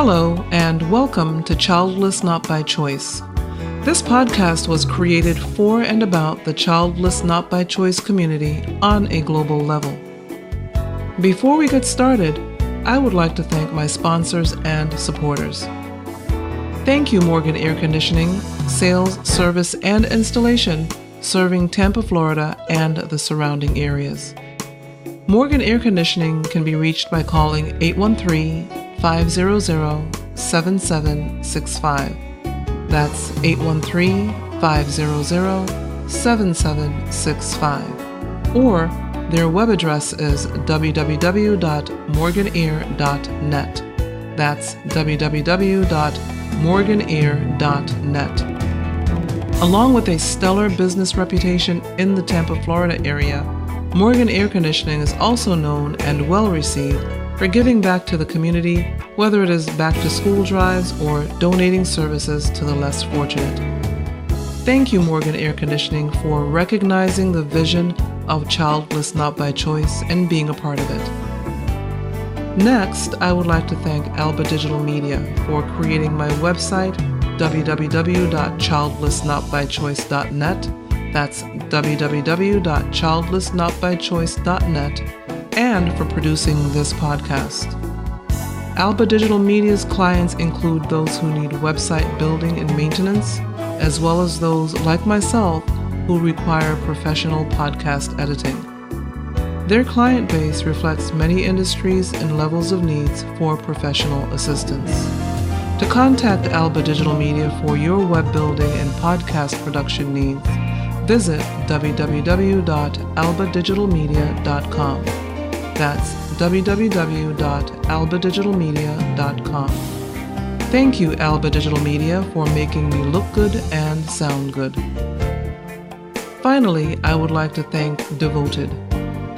Hello, and welcome to Childless Not by Choice. This podcast was created for and about the Childless Not by Choice community on a global level. Before we get started, I would like to thank my sponsors and supporters. Thank you, Morgan Air Conditioning, Sales, Service, and Installation, serving Tampa, Florida, and the surrounding areas. Morgan Air Conditioning can be reached by calling 813-500-7765. That's 813-500-7765. Or their web address is www.morganair.net. That's www.morganair.net. Along with a stellar business reputation in the Tampa, Florida area, Morgan Air Conditioning is also known and well received for giving back to the community, whether it is back to school drives or donating services to the less fortunate. Thank you, Morgan Air Conditioning, for recognizing the vision of Childless Not by Choice and being a part of it. Next, I would like to thank Alba Digital Media for creating my website, www.childlessnotbychoice.net. That's www.childlessnotbychoice.net, and for producing this podcast. Alba Digital Media's clients include those who need website building and maintenance, as well as those like myself who require professional podcast editing. Their client base reflects many industries and levels of needs for professional assistance. To contact Alba Digital Media for your web building and podcast production needs, visit www.albadigitalmedia.com. That's www.albadigitalmedia.com. Thank you, Alba Digital Media, for making me look good and sound good. Finally, I would like to thank Devoted,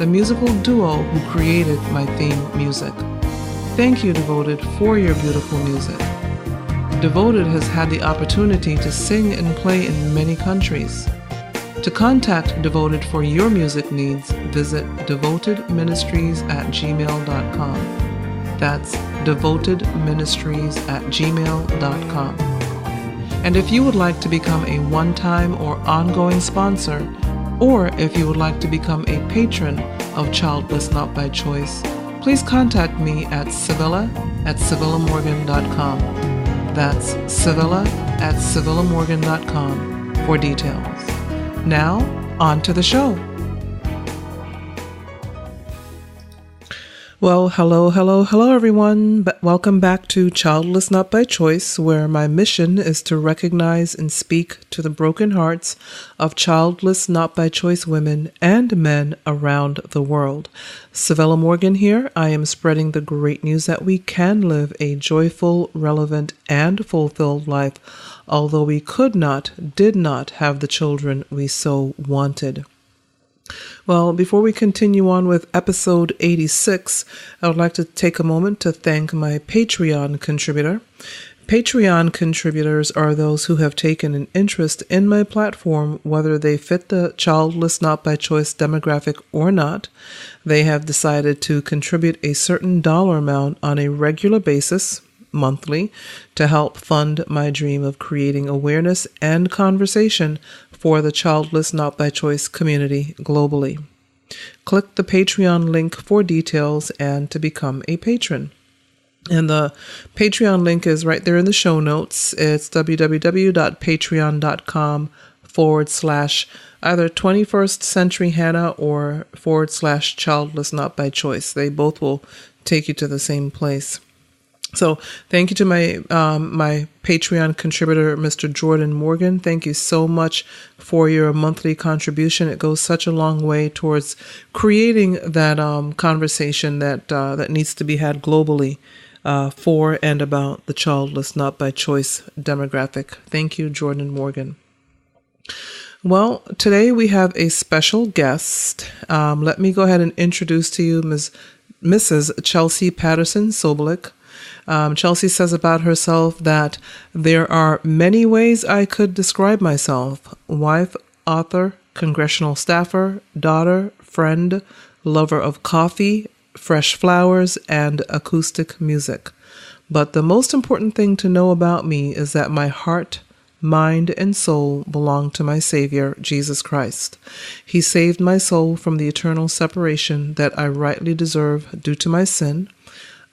the musical duo who created my theme music. Thank you, Devoted, for your beautiful music. Devoted has had the opportunity to sing and play in many countries. To contact Devoted for your music needs, visit devotedministries@gmail.com. That's devotedministries@gmail.com. And if you would like to become a one-time or ongoing sponsor, or if you would like to become a patron of Childless Not by Choice, please contact me at Civilla@civillamorgan.com. That's Civilla@civillamorgan.com for details. Now, on to the show. Well, hello everyone. Welcome back to Childless Not by Choice, where my mission is to recognize and speak to the broken hearts of childless not by choice women and men around the world. Civilla Morgan here. I am spreading the great news that we can live a joyful, relevant, and fulfilled life, although we did not have the children we so wanted. Well, before we continue on with episode 86, I would like to take a moment to thank my Patreon contributor. Patreon contributors are those who have taken an interest in my platform, whether they fit the Childless Not by Choice demographic or not. They have decided to contribute a certain dollar amount on a regular basis, monthly, to help fund my dream of creating awareness and conversation for the Childless Not by Choice community globally. Click the Patreon link for details and to become a patron. And the Patreon link is right there in the show notes. It's www.patreon.com/ either 21st Century Hannah or / Childless Not by Choice. They both will take you to the same place. So thank you to my Patreon contributor, Mr. Jordan Morgan. Thank you so much for your monthly contribution. It goes such a long way towards creating that conversation that needs to be had globally for and about the Childless Not by Choice demographic. Thank you, Jordan Morgan. Well, today we have a special guest. Let me go ahead and introduce to you Mrs. Chelsea Patterson Sobolik. Chelsea says about herself that there are many ways I could describe myself: wife, author, congressional staffer, daughter, friend, lover of coffee, fresh flowers, and acoustic music. But the most important thing to know about me is that my heart, mind, and soul belong to my Savior, Jesus Christ. He saved my soul from the eternal separation that I rightly deserve due to my sin,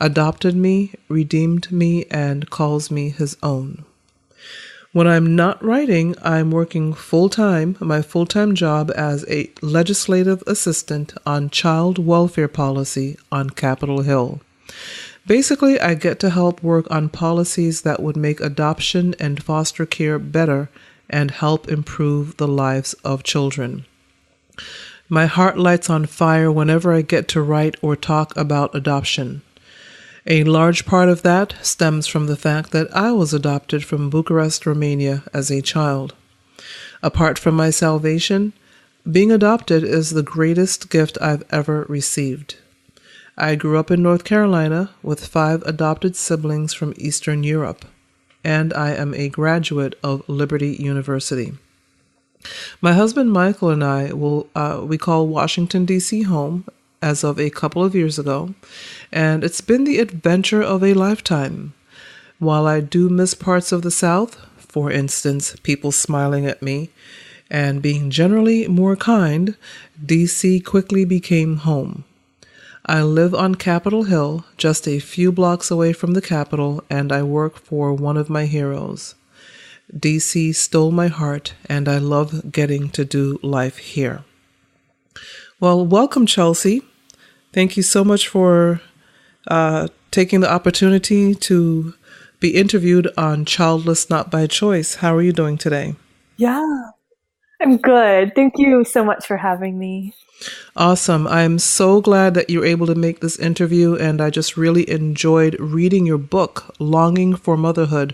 adopted me, redeemed me, and calls me his own. When I'm not writing, I'm working full-time, my full-time job as a legislative assistant on child welfare policy on Capitol Hill. Basically, I get to help work on policies that would make adoption and foster care better and help improve the lives of children. My heart lights on fire whenever I get to write or talk about adoption. A large part of that stems from the fact that I was adopted from Bucharest, Romania as a child. Apart from my salvation, being adopted is the greatest gift I've ever received. I grew up in North Carolina with 5 adopted siblings from Eastern Europe, and I am a graduate of Liberty University. My husband Michael and I we call Washington, D.C. home as of a couple of years ago, and it's been the adventure of a lifetime. While I do miss parts of the South, for instance, people smiling at me and being generally more kind, D.C. quickly became home. I live on Capitol Hill, just a few blocks away from the Capitol, and I work for one of my heroes. D.C. stole my heart, and I love getting to do life here. Well, welcome, Chelsea. Thank you so much for taking the opportunity to be interviewed on Childless, Not by Choice. How are you doing today? Yeah, I'm good. Thank you so much for having me. Awesome. I'm so glad that you're able to make this interview, and I just really enjoyed reading your book, Longing for Motherhood.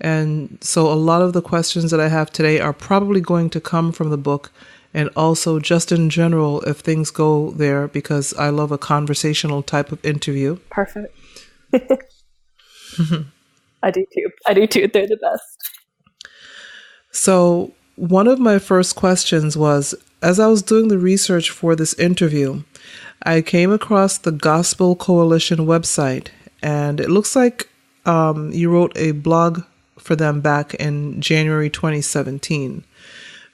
And so a lot of the questions that I have today are probably going to come from the book, and also just in general, if things go there, because I love a conversational type of interview. Perfect. I do too. They're the best. So one of my first questions was, as I was doing the research for this interview, I came across the Gospel Coalition website, and it looks like you wrote a blog for them back in January 2017.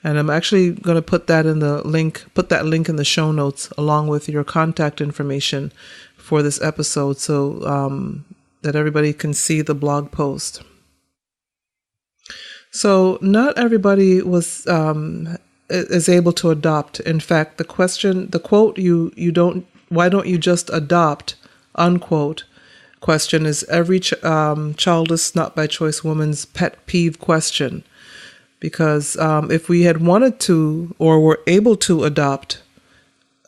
And I'm actually going to put that link in the show notes along with your contact information for this episode, so that everybody can see the blog post. So not everybody is able to adopt. In fact, the quote, why don't you just adopt, unquote, question is every childless, not by choice woman's pet peeve question. Because if we had wanted to or were able to adopt,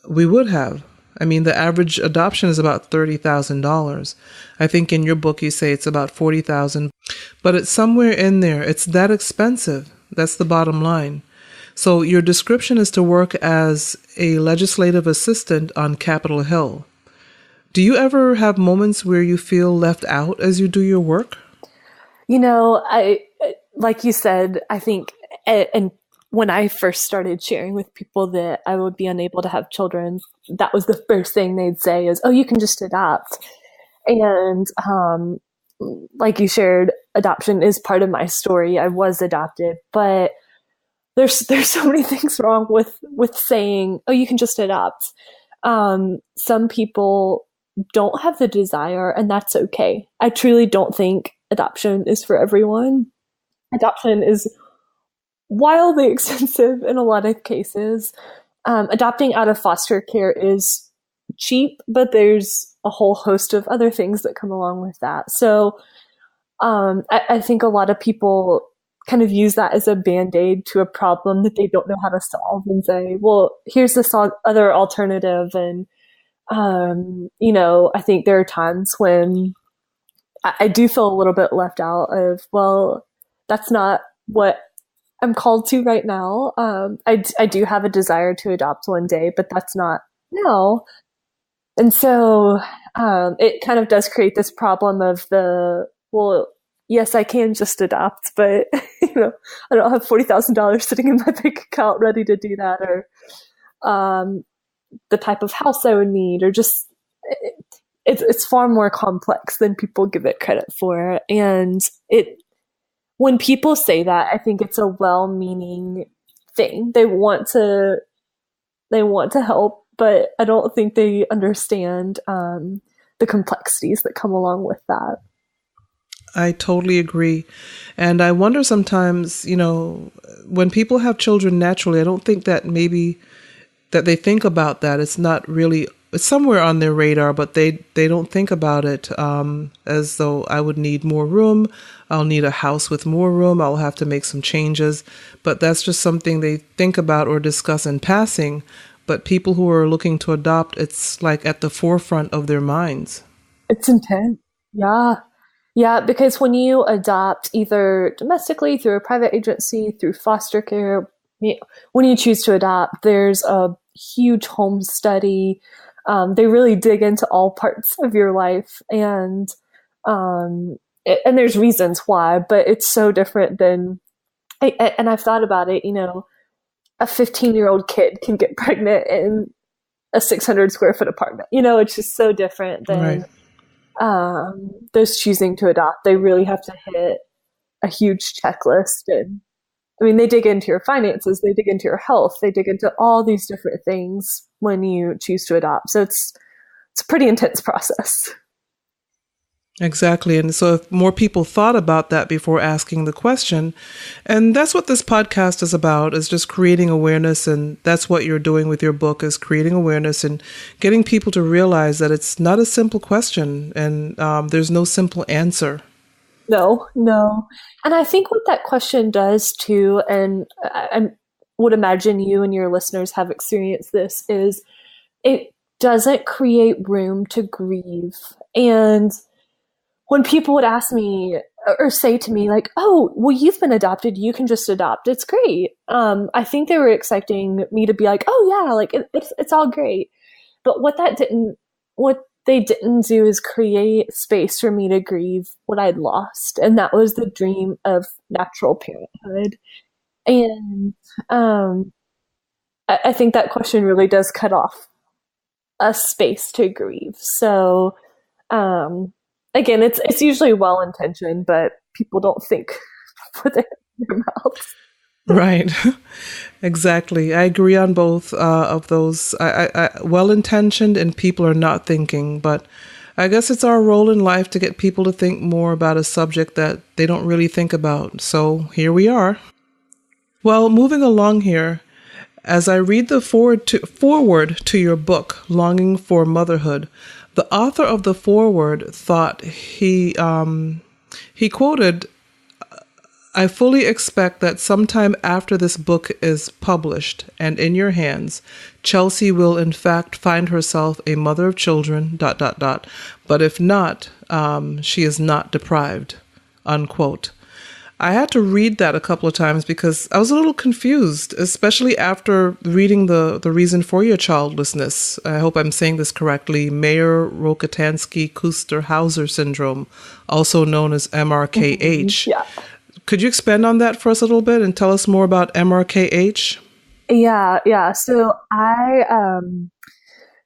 we would have. I mean, the average adoption is about $30,000. I think in your book you say it's about $40,000, but it's somewhere in there. It's that expensive. That's the bottom line. So your description is to work as a legislative assistant on Capitol Hill. Do you ever have moments where you feel left out as you do your work? You know, like you said, I think, and when I first started sharing with people that I would be unable to have children, that was the first thing they'd say is, oh, you can just adopt. And like you shared, adoption is part of my story. I was adopted, but there's so many things wrong with saying, oh, you can just adopt. Some people don't have the desire, and that's okay. I truly don't think adoption is for everyone. Adoption is wildly expensive in a lot of cases. Adopting out of foster care is cheap, but there's a whole host of other things that come along with that. So I think a lot of people kind of use that as a band-aid to a problem that they don't know how to solve and say, well, here's this other alternative. And, I think there are times when I do feel a little bit left out of, well, that's not what I'm called to right now. I do have a desire to adopt one day, but that's not now. And so it kind of does create this problem of well, yes, I can just adopt, but I don't have $40,000 sitting in my bank account ready to do that, or the type of house I would need, or just it's far more complex than people give it credit for. And when people say that, I think it's a well-meaning thing. They want to help, but I don't think they understand the complexities that come along with that. I totally agree. And I wonder sometimes, when people have children naturally, I don't think that maybe that they think about that. It's not really, it's somewhere on their radar, but they don't think about it as though I would need more room. I'll need a house with more room. I'll have to make some changes. But that's just something they think about or discuss in passing. But people who are looking to adopt, it's like at the forefront of their minds. It's intense. Yeah. Yeah, because when you adopt either domestically, through a private agency, through foster care, when you choose to adopt, there's a huge home study. They really dig into all parts of your life, and there's reasons why, but it's so different than, and I've thought about it, a 15-year-old kid can get pregnant in a 600 square foot apartment. It's just so different than Right. Those choosing to adopt. They really have to hit a huge checklist. And they dig into your finances, they dig into your health, they dig into all these different things when you choose to adopt. So it's a pretty intense process. Exactly. And so if more people thought about that before asking the question, and that's what this podcast is about, is just creating awareness. And that's what you're doing with your book, is creating awareness and getting people to realize that it's not a simple question, and there's no simple answer. No. And I think what that question does too, and I would imagine you and your listeners have experienced this, is it doesn't create room to grieve. And when people would ask me or say to me like, oh, well, you've been adopted, you can just adopt, it's great. I think they were expecting me to be like, oh yeah, like it's all great. But what they didn't do is create space for me to grieve what I'd lost. And that was the dream of natural parenthood. And I think that question really does cut off a space to grieve. So again, it's usually well-intentioned, but people don't think with it in their mouths. Right. Exactly. I agree on both of those. I well-intentioned, and people are not thinking, but I guess it's our role in life to get people to think more about a subject that they don't really think about. So here we are. Well, moving along here, as I read the forward to your book, Longing for Motherhood, the author of the foreword thought he quoted, "I fully expect that sometime after this book is published and in your hands, Chelsea will in fact find herself a mother of children, ... But if not, she is not deprived," unquote. I had to read that a couple of times because I was a little confused, especially after reading the reason for your childlessness. I hope I'm saying this correctly. Mayer-Rokitansky-Kuster-Hauser syndrome, also known as MRKH. Mm-hmm. Yeah. Could you expand on that for us a little bit and tell us more about MRKH? Yeah. So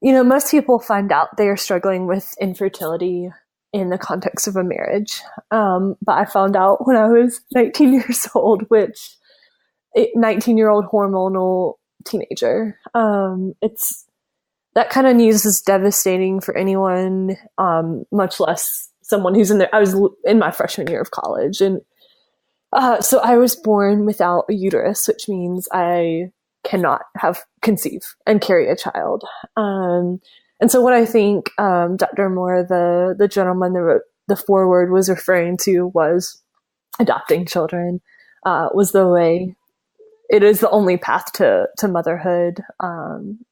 most people find out they are struggling with infertility in the context of a marriage. But I found out when I was 19 years old, 19-year-old hormonal teenager. That kind of news is devastating for anyone, much less someone who's in there. I was in my freshman year of college, and so I was born without a uterus, which means I cannot conceive and carry a child. And so what I think Dr. Moore, the gentleman that wrote the foreword, was referring to was adopting children was the way. It is the only path to motherhood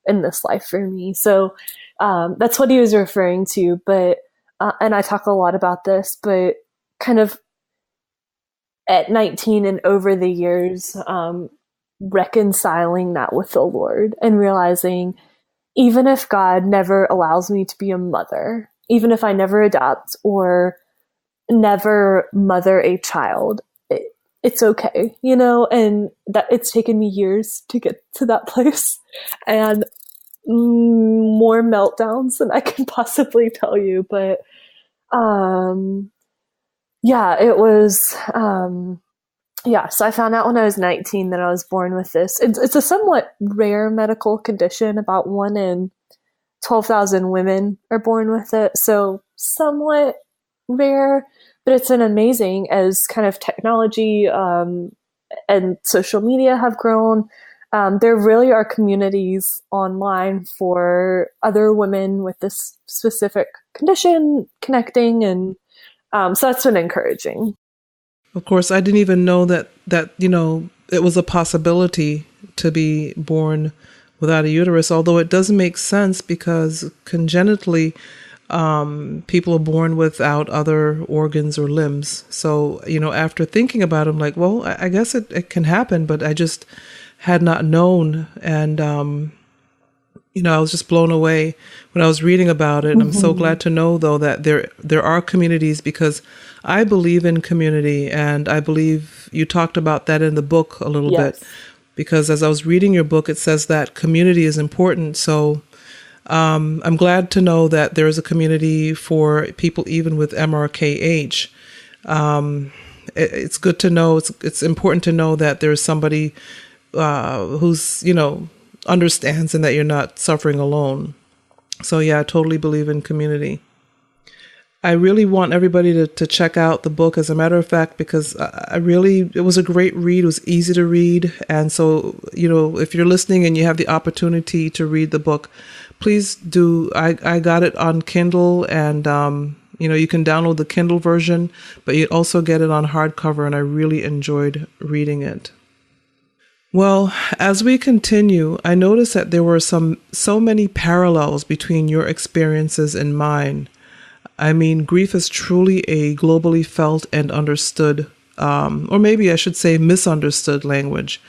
in this life for me. So that's what he was referring to. But and I talk a lot about this, but kind of at 19 and over the years, reconciling that with the Lord and realizing, even if God never allows me to be a mother, even if I never adopt or never mother a child, it's okay, and that it's taken me years to get to that place. And more meltdowns than I can possibly tell you. But yeah, it was, yeah, so I found out when I was 19 that I was born with this. It's a somewhat rare medical condition. About 1 in 12,000 women are born with it. So somewhat rare, but it's an amazing, as kind of technology and social media have grown. There really are communities online for other women with this specific condition connecting, and so that's been encouraging. Of course, I didn't even know that it was a possibility to be born without a uterus, although it does make sense because congenitally people are born without other organs or limbs. So, after thinking about it, I'm like, well, I guess it can happen, but I just had not known. And, I was just blown away when I was reading about it. And I'm so glad to know, though, that there are communities, because I believe in community. And I believe you talked about that in the book a little bit, because as I was reading your book, it says that community is important. So I'm glad to know that there is a community for people even with MRKH. It's good to know. It's important to know that there's somebody who's, understands and that you're not suffering alone. So yeah, I totally believe in community. I really want everybody to check out the book, as a matter of fact, because it was a great read. It was easy to read. And so, if you're listening and you have the opportunity to read the book, please do. I got it on Kindle, and, you can download the Kindle version, but you also get it on hardcover, and I really enjoyed reading it. Well, as we continue, I noticed that there were so many parallels between your experiences and mine. I mean, grief is truly a globally felt and understood, or maybe I should say misunderstood language,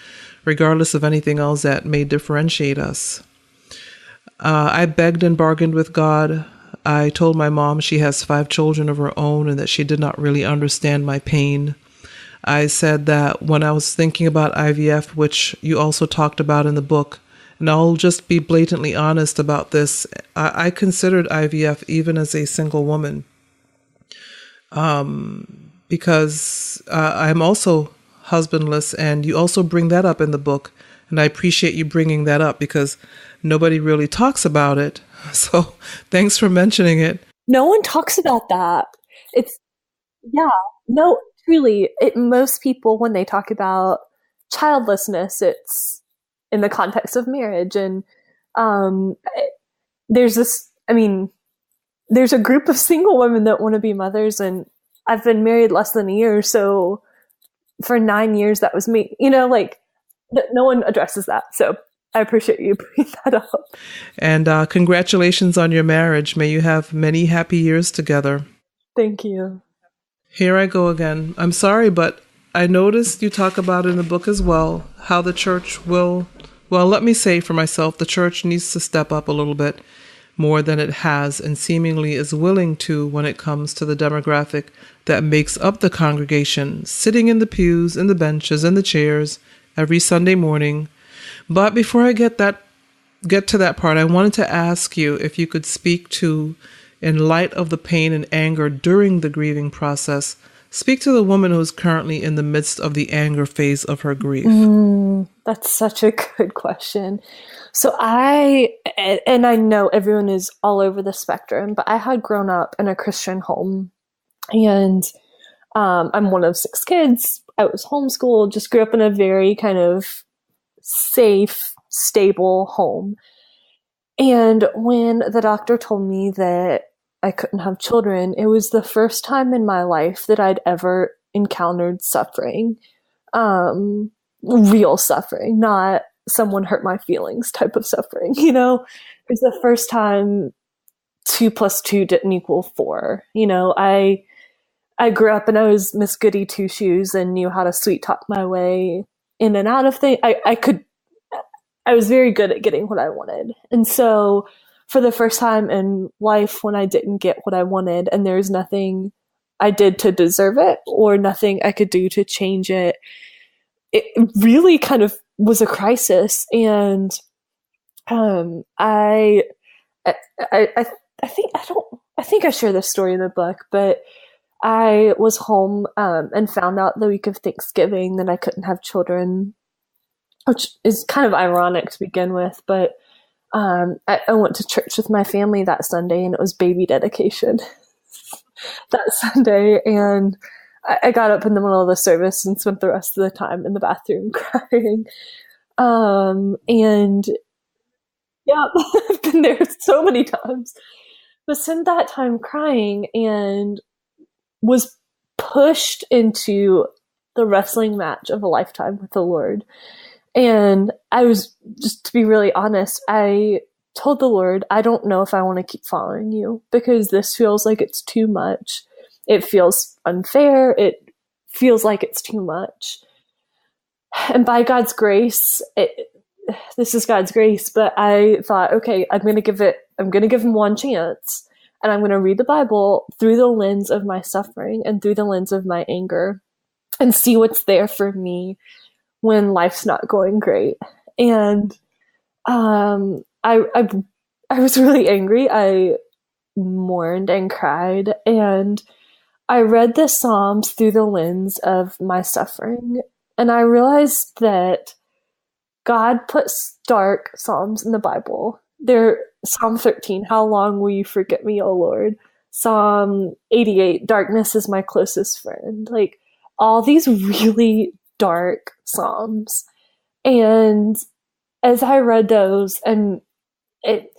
regardless of anything else that may differentiate us. I begged and bargained with God. I told my mom she has 5 children of her own and that she did not really understand my pain. I said that when I was thinking about IVF, which you also talked about in the book, and I'll just be blatantly honest about this, I considered IVF even as a single woman, because I'm also husbandless, and you also bring that up in the book, and I appreciate you bringing that up because nobody really talks about it. So thanks for mentioning it. No one talks about that. No, truly, most people, when they talk about childlessness, it's in the context of marriage. And there's a group of single women that want to be mothers, and I've been married less than a year. So for 9 years, that was me, no one addresses that. So I appreciate you bringing that up. And congratulations on your marriage. May you have many happy years together. Thank you. Here I go again. I'm sorry, but I noticed you talk about in the book as well how the church let me say for myself, the church needs to step up a little bit more than it has and seemingly is willing to when it comes to the demographic that makes up the congregation, sitting in the pews, in the benches, in the chairs every Sunday morning. But before I get to that part, I wanted to ask you if you could speak to, in light of the pain and anger during the grieving process, speak to the woman who is currently in the midst of the anger phase of her grief. That's such a good question. So I know everyone is all over the spectrum, but I had grown up in a Christian home, and I'm one of 6 kids. I was homeschooled, just grew up in a very kind of safe, stable home. And when the doctor told me that I couldn't have children, it was the first time in my life that I'd ever encountered suffering. Real suffering, not someone hurt my feelings type of suffering. It was the first time 2 + 2 didn't equal 4. I grew up and I was Miss Goody Two Shoes and knew how to sweet talk my way in and out of things. I was very good at getting what I wanted. And so for the first time in life, when I didn't get what I wanted and there's nothing I did to deserve it or nothing I could do to change it, it really kind of was a crisis. And I, I, I, I think I share this story in the book, but I was home and found out the week of Thanksgiving that I couldn't have children, which is kind of ironic to begin with. But I went to church with my family that Sunday, and it was baby dedication that Sunday. And I got up in the middle of the service and spent the rest of the time in the bathroom crying. And yeah, I've been there so many times. But spent that time crying and was pushed into the wrestling match of a lifetime with the Lord. And I was, just to be really honest, I told the Lord, I don't know if I want to keep following you, because this feels like it's too much. It feels unfair. It feels like it's too much. And by God's grace, this is God's grace, but I thought, okay, I'm going to give him one chance. And I'm going to read the Bible through the lens of my suffering and through the lens of my anger and see what's there for me when life's not going great. And I was really angry. I mourned and cried. And I read the Psalms through the lens of my suffering. And I realized that God puts dark Psalms in the Bible. They're Psalm 13, how long will you forget me, O Lord? Psalm 88, darkness is my closest friend. Like, all these really dark Psalms. And as I read those, and it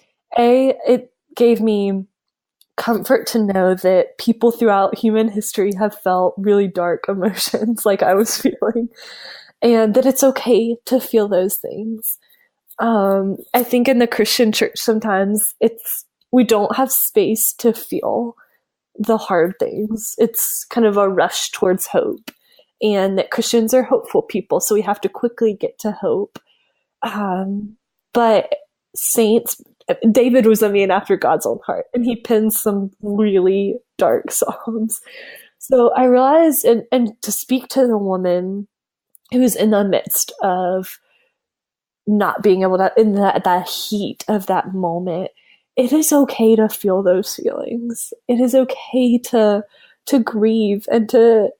gave me comfort to know that people throughout human history have felt really dark emotions like I was feeling, and that it's okay to feel those things. I think in the Christian church sometimes we don't have space to feel the hard things. It's kind of a rush towards hope, and that Christians are hopeful people, so we have to quickly get to hope. But David was a man after God's own heart, and he pens some really dark psalms. So I realized, and to speak to the woman who was in the midst of not being able to, in that heat of that moment, it is okay to feel those feelings. It is okay to grieve and to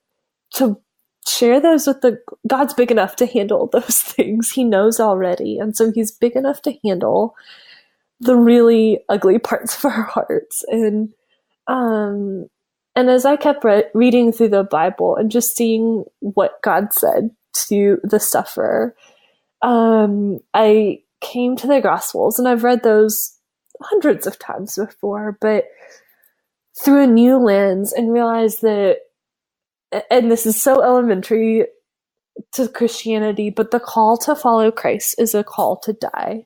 share those with God's big enough to handle those things. He knows already. And so he's big enough to handle the really ugly parts of our hearts. And as I kept reading through the Bible and just seeing what God said to the sufferer, I came to the Gospels, and I've read those hundreds of times before, but through a new lens, and realized that, and this is so elementary to Christianity, but the call to follow Christ is a call to die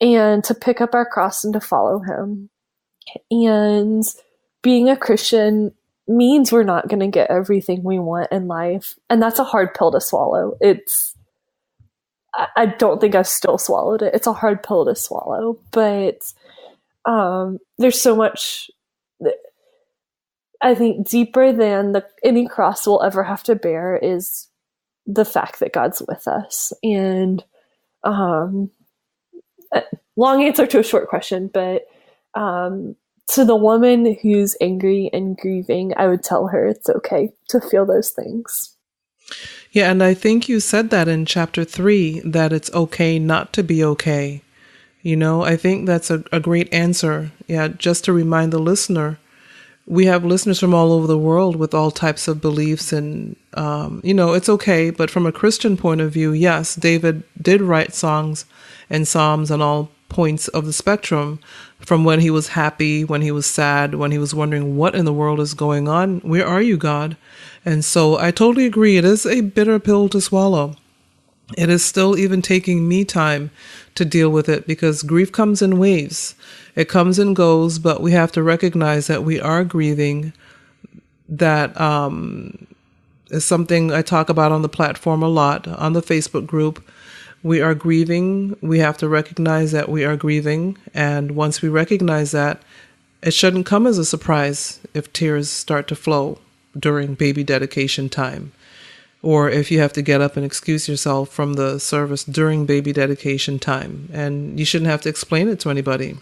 and to pick up our cross and to follow him. And being a Christian means we're not going to get everything we want in life. And that's a hard pill to swallow. I don't think I've still swallowed it. It's a hard pill to swallow, but there's so much, I think, deeper than any cross we'll ever have to bear is the fact that God's with us. And long answer to a short question, but to the woman who's angry and grieving, I would tell her it's okay to feel those things. Yeah, and I think you said that in chapter 3, that it's okay not to be okay. You know, I think that's a great answer. Yeah, just to remind the listener, we have listeners from all over the world with all types of beliefs, and, it's okay. But from a Christian point of view, yes, David did write songs and psalms on all points of the spectrum, from when he was happy, when he was sad, when he was wondering what in the world is going on. Where are you, God? And so I totally agree. It is a bitter pill to swallow. It is still even taking me time to deal with it, because grief comes in waves. It comes and goes, but we have to recognize that we are grieving. That is something I talk about on the platform a lot, on the Facebook group. We are grieving. We have to recognize that we are grieving. And once we recognize that, it shouldn't come as a surprise if tears start to flow during baby dedication time. or if you have to get up and excuse yourself from the service during baby dedication time. And you shouldn't have to explain it to anybody.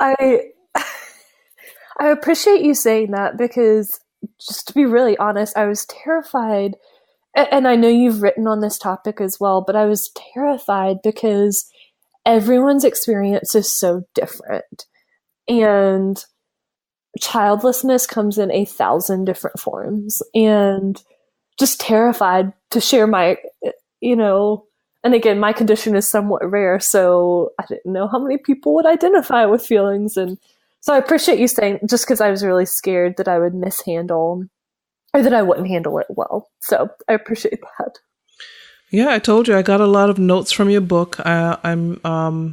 I I appreciate you saying that, because just to be really honest, I was terrified. And I know you've written on this topic as well, but I was terrified because everyone's experience is so different. And childlessness comes in 1,000 different forms. And just terrified to share my, and again, my condition is somewhat rare, so I didn't know how many people would identify with feelings. And so I appreciate you saying, just because I was really scared that I would mishandle, or that I wouldn't handle it well. So I appreciate that. Yeah, I told you I got a lot of notes from your book. I'm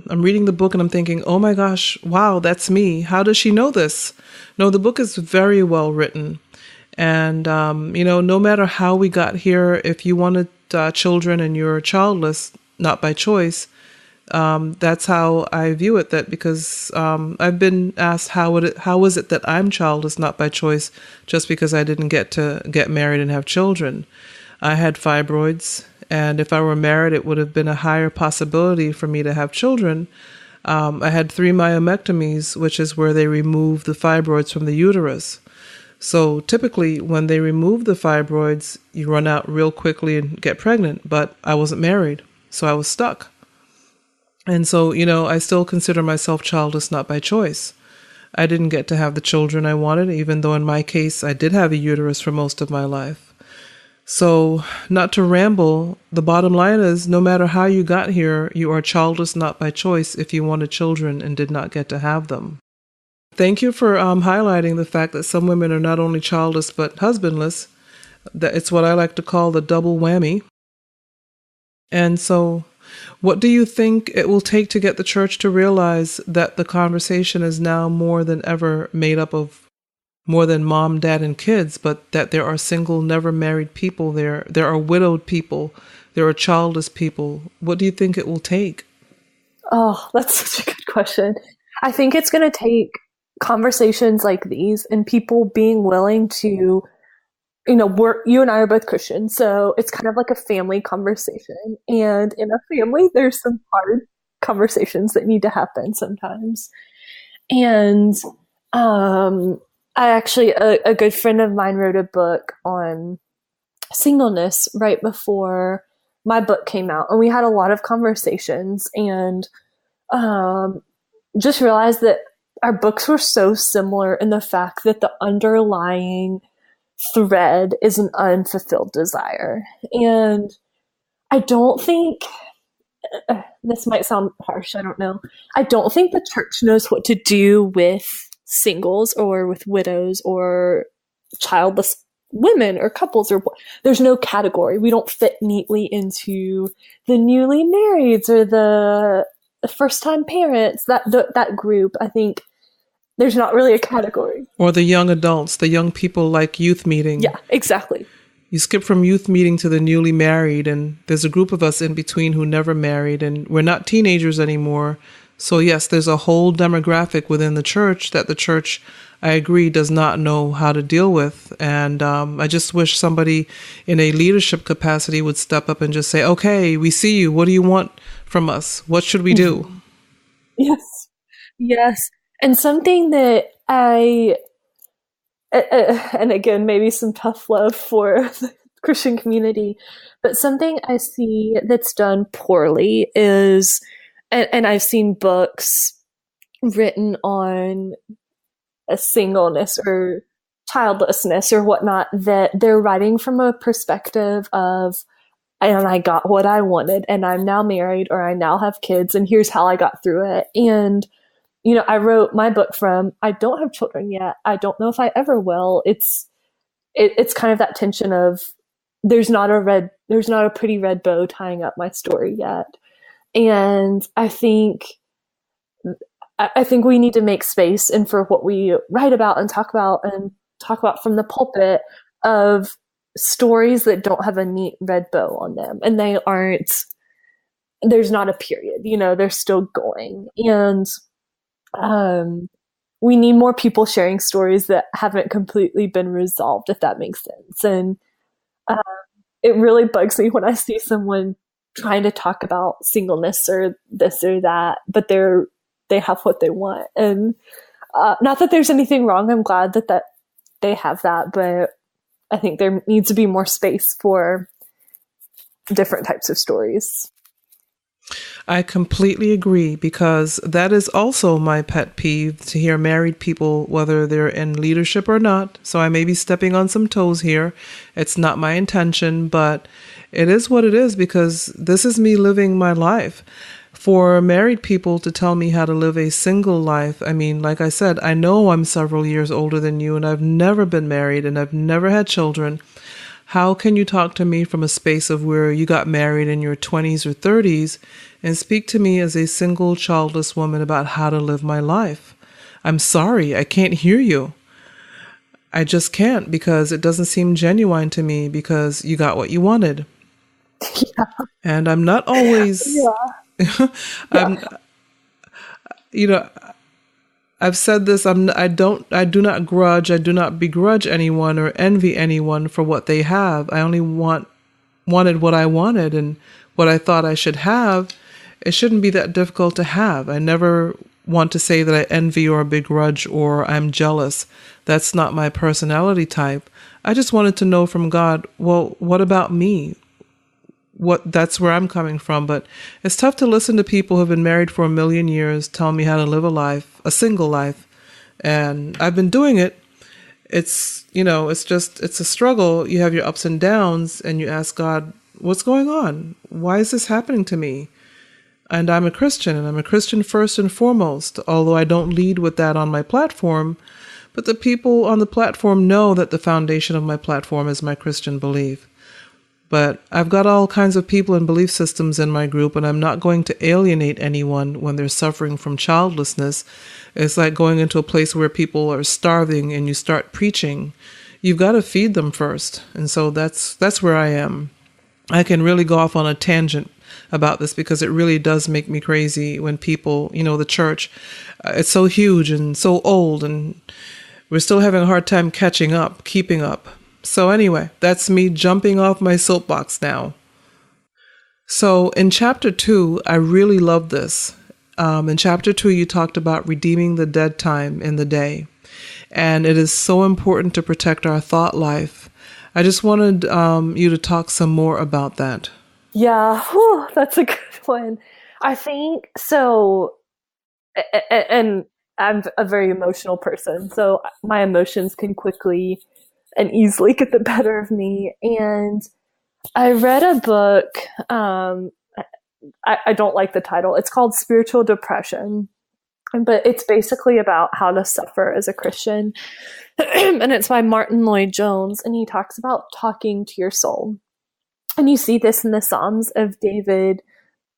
reading the book and I'm thinking, oh my gosh, wow, that's me. How does she know this? No, the book is very well written. And, no matter how we got here, if you wanted children and you're childless, not by choice, that's how I view it. That because I've been asked, how is it that I'm childless, not by choice, just because I didn't get to get married and have children? I had fibroids, and if I were married, it would have been a higher possibility for me to have children. I had 3 myomectomies, which is where they remove the fibroids from the uterus. So typically when they remove the fibroids, you run out real quickly and get pregnant, but I wasn't married, so I was stuck. And so, I still consider myself childless, not by choice. I didn't get to have the children I wanted, even though in my case, I did have a uterus for most of my life. So, not to ramble, the bottom line is, no matter how you got here, you are childless, not by choice, if you wanted children and did not get to have them. Thank you for highlighting the fact that some women are not only childless but husbandless. That it's what I like to call the double whammy. And so, what do you think it will take to get the church to realize that the conversation is now more than ever made up of more than mom, dad, and kids, but that there are single, never married people there. There are widowed people. There are childless people. What do you think it will take? Oh, that's such a good question. I think it's going to take conversations like these and people being willing to, you and I are both Christians, so it's kind of like a family conversation. And in a family, there's some hard conversations that need to happen sometimes. And I actually, a good friend of mine wrote a book on singleness right before my book came out. And we had a lot of conversations, and just realized that our books were so similar in the fact that the underlying thread is an unfulfilled desire. And I don't think, this might sound harsh, I don't know. I don't think the church knows what to do with singles or with widows or childless women or couples, or there's no category. We don't fit neatly into the newly marrieds or the first-time parents, that group. I think there's not really a category. Or the young adults, the young people like youth meeting. Yeah, exactly. You skip from youth meeting to the newly married, and there's a group of us in between who never married, and we're not teenagers anymore. So yes, there's a whole demographic within the church that the church, I agree, does not know how to deal with. And I just wish somebody in a leadership capacity would step up and just say, okay, we see you. What do you want from us? What should we do? Yes. And something that and again, maybe some tough love for the Christian community, but something I see that's done poorly is, and I've seen books written on a singleness or childlessness or whatnot, that they're writing from a perspective of, and I got what I wanted, and I'm now married, or I now have kids, and here's how I got through it. And I wrote my book from, I don't have children yet. I don't know if I ever will. It's kind of that tension of there's not a pretty red bow tying up my story yet. And I think we need to make space and for what we write about and talk about from the pulpit of stories that don't have a neat red bow on them. And there's not a period, they're still going. And we need more people sharing stories that haven't completely been resolved, if that makes sense. And it really bugs me when I see someone trying to talk about singleness or this or that, but they have what they want. And not that there's anything wrong. I'm glad that they have that, but I think there needs to be more space for different types of stories. I completely agree, because that is also my pet peeve, to hear married people, whether they're in leadership or not. So I may be stepping on some toes here. It's not my intention, but it is what it is, because this is me living my life. For married people to tell me how to live a single life, I mean, like I said, I know I'm several years older than you, and I've never been married, and I've never had children. How can you talk to me from a space of where you got married in your 20s or 30s and speak to me as a single, childless woman about how to live my life? I'm sorry, I can't hear you. I just can't, because it doesn't seem genuine to me, because you got what you wanted. Yeah. And I'm not always, I'm, you know, I've said this, I do not begrudge anyone or envy anyone for what they have. I only wanted what I wanted, and what I thought I should have. It shouldn't be that difficult to have. I never want to say that I envy or begrudge or I'm jealous. That's not my personality type. I just wanted to know from God, well, what about me? That's where I'm coming from. But it's tough to listen to people who have been married for a million years tell me how to live a single life. And I've been doing it. It's a struggle. You have your ups and downs, and you ask God, what's going on? Why is this happening to me? And I'm a Christian, and I'm a Christian first and foremost, although I don't lead with that on my platform. But the people on the platform know that the foundation of my platform is my Christian belief. But I've got all kinds of people and belief systems in my group, and I'm not going to alienate anyone when they're suffering from childlessness. It's like going into a place where people are starving and you start preaching. You've got to feed them first. And so that's where I am. I can really go off on a tangent about this, because it really does make me crazy when people, the church, it's so huge and so old, and we're still having a hard time keeping up. So anyway, that's me jumping off my soapbox now. So in chapter 2, I really love this. In chapter 2, you talked about redeeming the dead time in the day. And it is so important to protect our thought life. I just wanted you to talk some more about that. Yeah, that's a good one. I think so. And I'm a very emotional person, so my emotions can quickly and easily get the better of me. And I read a book. I don't like the title. It's called Spiritual Depression, but it's basically about how to suffer as a Christian. And it's by Martin Lloyd-Jones, and he talks about talking to your soul. And you see this in the Psalms of David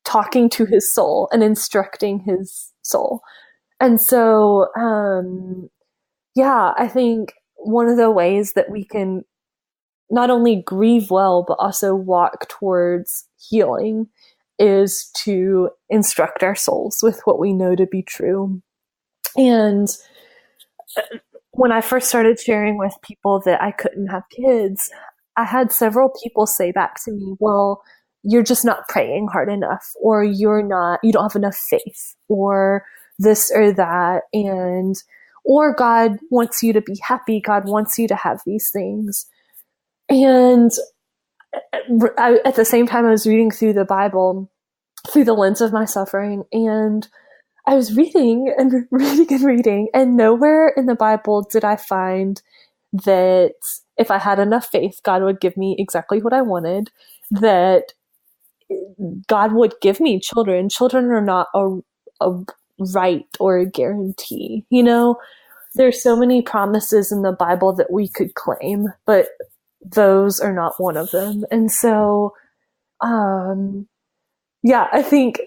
talking to his soul and instructing his soul. And so, I think one of the ways that we can not only grieve well, but also walk towards healing is to instruct our souls with what we know to be true. And when I first started sharing with people that I couldn't have kids, I had several people say back to me, well, you're just not praying hard enough, or you don't have enough faith, or this or that. Or God wants you to be happy. God wants you to have these things. And at the same time, I was reading through the Bible through the lens of my suffering, and I was reading and reading and reading, and nowhere in the Bible did I find that if I had enough faith, God would give me exactly what I wanted, that God would give me children. Children are not a right or a guarantee. There's so many promises in the Bible that we could claim, but those are not one of them. And so, I think,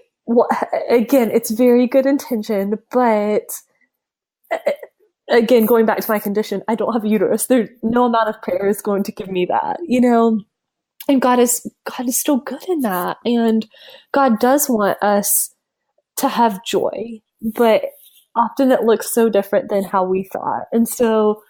again, it's very good intention, but again, going back to my condition, I don't have a uterus. There's no amount of prayer is going to give me that, and God is still good in that. And God does want us to have joy, but often it looks so different than how we thought. And so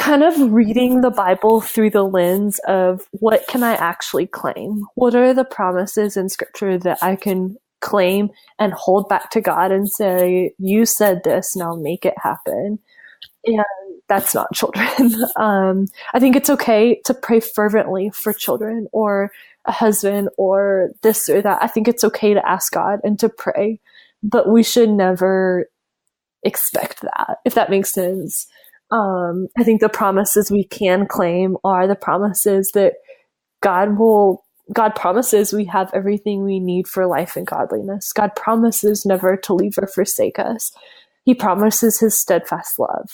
kind of reading the Bible through the lens of what can I actually claim? What are the promises in scripture that I can claim and hold back to God and say, you said this, now make it happen. And that's not children. I think it's okay to pray fervently for children or a husband or this or that. I think it's okay to ask God and to pray, but we should never expect that, if that makes sense. I think the promises we can claim are the promises that God promises we have everything we need for life and godliness. God promises never to leave or forsake us. He promises his steadfast love.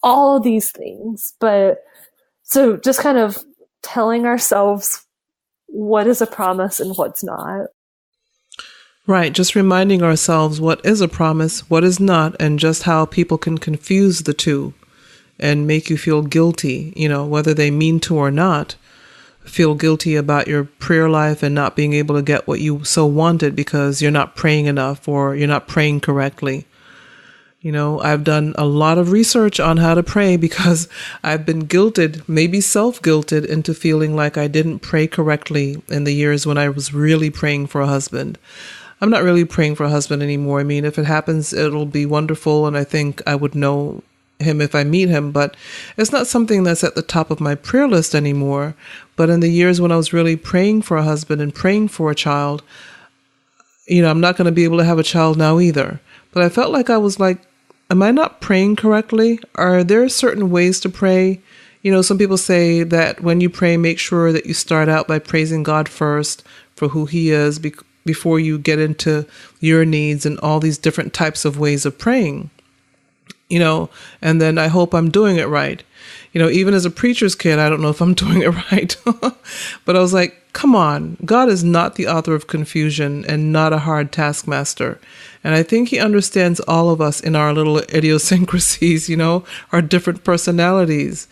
All of these things. But so just kind of telling ourselves what is a promise and what's not. Right. Just reminding ourselves what is a promise, what is not, and just how people can confuse the two and make you feel guilty, whether they mean to or not. Feel guilty about your prayer life and not being able to get what you so wanted because you're not praying enough or you're not praying correctly. I've done a lot of research on how to pray because I've been guilted, maybe self-guilted, into feeling like I didn't pray correctly in the years when I was really praying for a husband. I'm not really praying for a husband anymore. I mean, if it happens, it'll be wonderful, and I think I would know him if I meet him, but it's not something that's at the top of my prayer list anymore. But in the years when I was really praying for a husband and praying for a child, I'm not going to be able to have a child now either. But I felt like I was like, am I not praying correctly? Are there certain ways to pray? Some people say that when you pray, make sure that you start out by praising God first for who he is before you get into your needs and all these different types of ways of praying. And then I hope I'm doing it right. Even as a preacher's kid, I don't know if I'm doing it right. But I was like, come on, God is not the author of confusion and not a hard taskmaster. And I think he understands all of us in our little idiosyncrasies, our different personalities.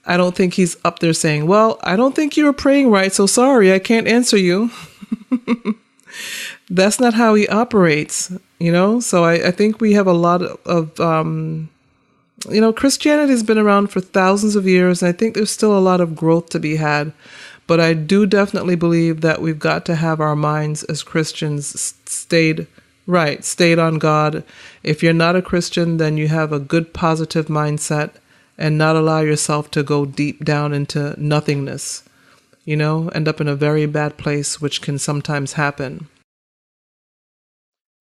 I don't think he's up there saying, well, I don't think you were praying right, so sorry, I can't answer you. That's not how he operates, So I think we have a lot of, Christianity has been around for thousands of years, and I think there's still a lot of growth to be had. But I do definitely believe that we've got to have our minds as Christians stayed on God. If you're not a Christian, then you have a good positive mindset and not allow yourself to go deep down into nothingness, end up in a very bad place, which can sometimes happen.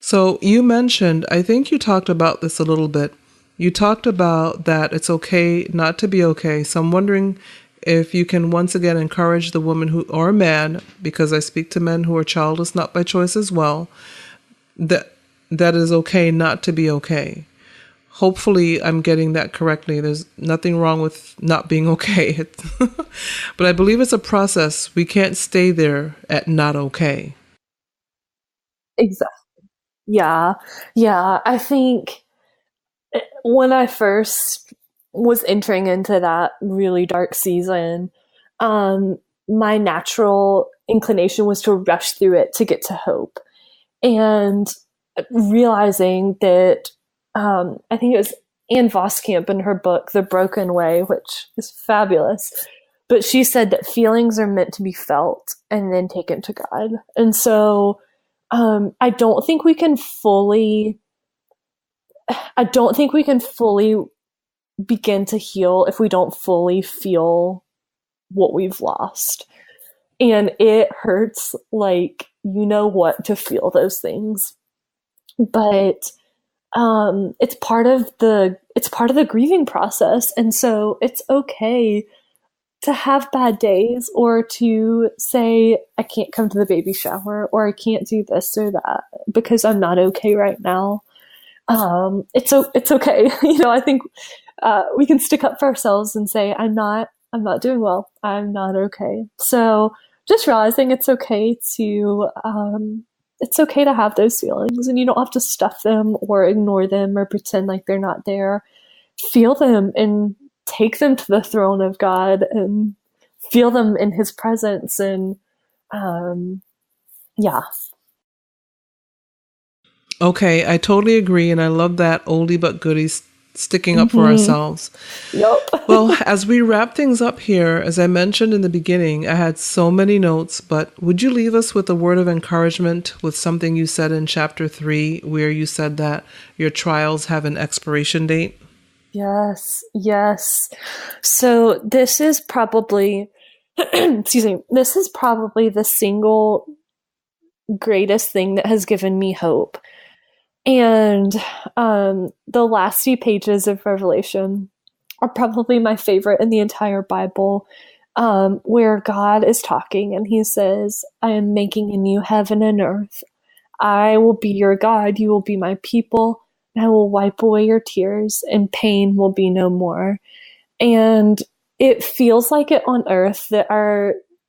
So you mentioned, I think you talked about this a little bit. You talked about that it's okay not to be okay. So I'm wondering if you can once again encourage the woman or man, because I speak to men who are childless not by choice as well, that is okay not to be okay. Hopefully I'm getting that correctly. There's nothing wrong with not being okay. But I believe it's a process. We can't stay there at not okay. Exactly. Yeah. I think when I first was entering into that really dark season, my natural inclination was to rush through it to get to hope. And realizing that, I think it was Anne Voskamp in her book, The Broken Way, which is fabulous. But she said that feelings are meant to be felt and then taken to God. And so I don't think we can fully begin to heal if we don't fully feel what we've lost. And it hurts like what to feel those things. But it's part of the grieving process. And so it's okay to have bad days or to say, I can't come to the baby shower or I can't do this or that because I'm not okay right now. It's okay. I think we can stick up for ourselves and say, I'm not doing well. I'm not okay. So just realizing it's okay to have those feelings, and you don't have to stuff them or ignore them or pretend like they're not there. Feel them and take them to the throne of God and feel them in his presence. And yeah. Okay, I totally agree. And I love that oldie but goodie sticking up for ourselves. Yep. Well, as we wrap things up here, as I mentioned in the beginning, I had so many notes, but would you leave us with a word of encouragement with something you said in chapter 3, where you said that your trials have an expiration date? Yes, yes. So this is probably, excuse me, this is probably the single greatest thing that has given me hope. And the last few pages of Revelation are probably my favorite in the entire Bible, where God is talking and he says, I am making a new heaven and earth. I will be your God. You will be my people. I will wipe away your tears and pain will be no more. And it feels like it on earth that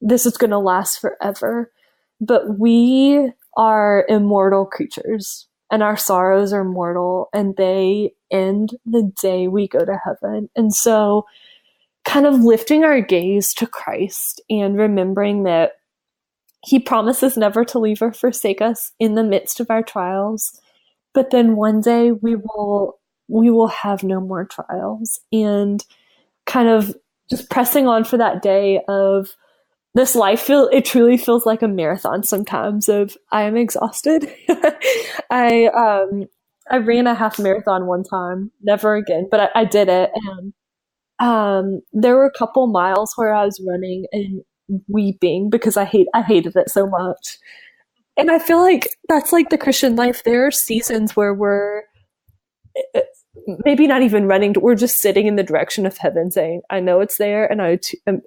this is going to last forever, but we are immortal creatures and our sorrows are mortal and they end the day we go to heaven. And so kind of lifting our gaze to Christ and remembering that he promises never to leave or forsake us in the midst of our trials. But then one day we will have no more trials, and kind of just pressing on for that day of this life. It truly feels like a marathon sometimes of I am exhausted. I ran a half marathon one time, never again, but I did it. And there were a couple miles where I was running and weeping because I hated it so much. And I feel like that's like the Christian life. There are seasons where we're maybe not even running, we're just sitting in the direction of heaven saying, I know it's there and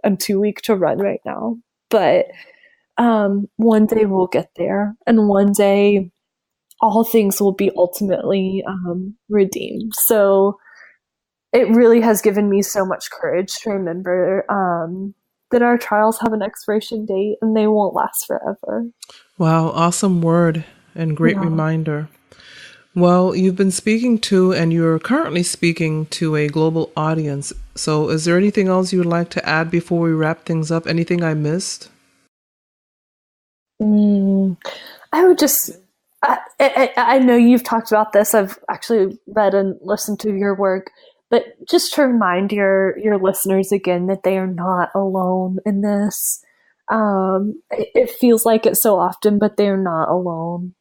I'm too weak to run right now. But one day we'll get there, and one day all things will be ultimately redeemed. So it really has given me so much courage to remember that our trials have an expiration date and they won't last forever. Wow, awesome word and great reminder. Well, you've been speaking to, and you're currently speaking to, a global audience. So is there anything else you would like to add before we wrap things up? Anything I missed? I would just, I know you've talked about this. I've actually read and listened to your work, but just to remind your listeners again that they are not alone in this. It feels like it so often, but they're not alone.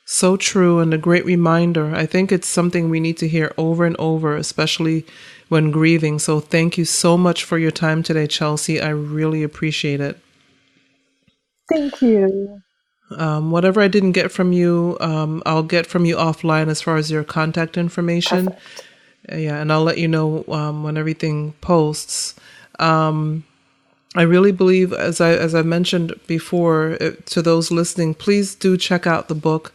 So true, and a great reminder. I think it's something we need to hear over and over, especially when grieving. So thank you so much for your time today, Chelsea. I really appreciate it. Thank you. Whatever I didn't get from you, I'll get from you offline as far as your contact information. Perfect. Yeah, and I'll let you know when everything posts. I really believe, as I mentioned before, to those listening, please do check out the book,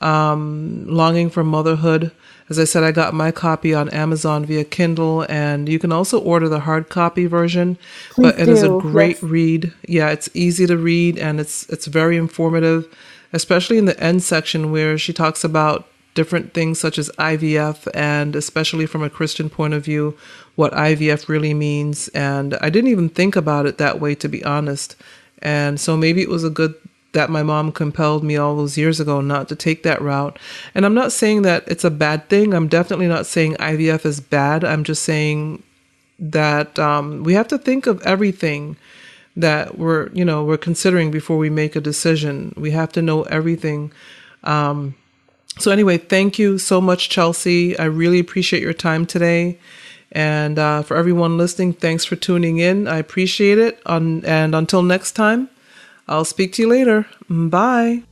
Longing for Motherhood. As I said, I got my copy on Amazon via Kindle, and you can also order the hard copy version. But it is a great read. Yeah, it's easy to read, and it's very informative, especially in the end section where she talks about different things such as IVF, and especially from a Christian point of view, what IVF really means. And I didn't even think about it that way, to be honest. And so maybe it was a good that my mom compelled me all those years ago not to take that route. And I'm not saying that it's a bad thing. I'm definitely not saying IVF is bad. I'm just saying that we have to think of everything that we're considering before we make a decision. We have to know everything. So anyway, thank you so much, Chelsea. I really appreciate your time today. And for everyone listening, thanks for tuning in. I appreciate it. And until next time, I'll speak to you later. Bye.